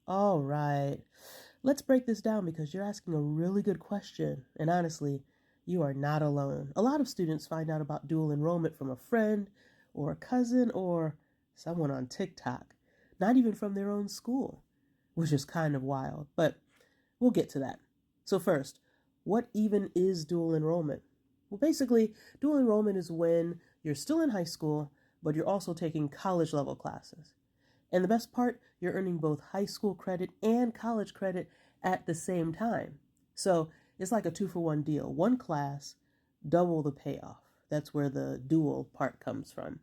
All right. Let's break this down because you're asking a really good question. And honestly, you are not alone. A lot of students find out about dual enrollment from a friend or a cousin or someone on TikTok, not even from their own school, which is kind of wild, but we'll get to that. So, first, what even is dual enrollment? Well, basically, dual enrollment is when you're still in high school, but you're also taking college level classes. And the best part, you're earning both high school credit and college credit at the same time. So it's like a 2-for-1 deal. One class, double the payoff. That's where the dual part comes from.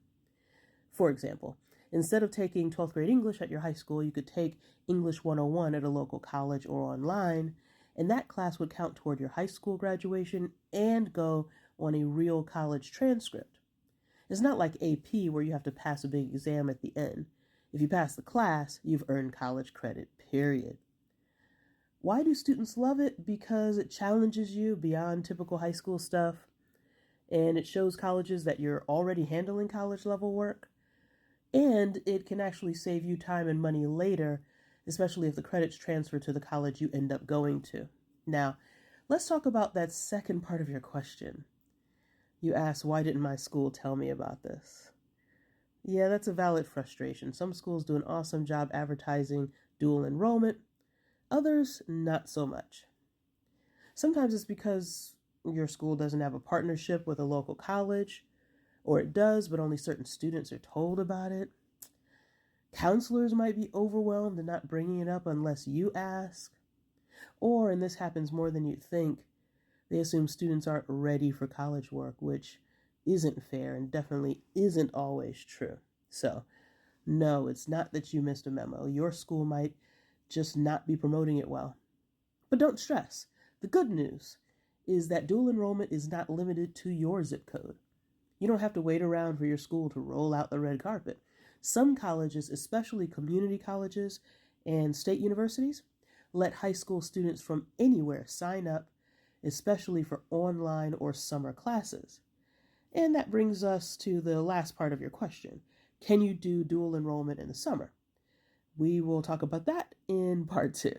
For example, instead of taking 12th grade English at your high school, you could take English 101 at a local college or online, and that class would count toward your high school graduation and go on a real college transcript. It's not like AP where you have to pass a big exam at the end. If you pass the class, you've earned college credit, period. Why do students love it? Because it challenges you beyond typical high school stuff, and it shows colleges that you're already handling college level work, and it can actually save you time and money later, especially if the credits transfer to the college you end up going to. Now, let's talk about that second part of your question. You asked, why didn't my school tell me about this? Yeah, that's a valid frustration. Some schools do an awesome job advertising dual enrollment, others not so much. Sometimes it's because your school doesn't have a partnership with a local college, or it does, but only certain students are told about it. Counselors might be overwhelmed and not bringing it up unless you ask. Or, and this happens more than you'd think, they assume students aren't ready for college work, which isn't fair and definitely isn't always true. So, no, it's not that you missed a memo. Your school might just not be promoting it well. But don't stress. The good news is that dual enrollment is not limited to your zip code. You don't have to wait around for your school to roll out the red carpet. Some colleges, especially community colleges and state universities, let high school students from anywhere sign up, especially for online or summer classes. And that brings us to the last part of your question. Can you do dual enrollment in the summer? We will talk about that in part 2.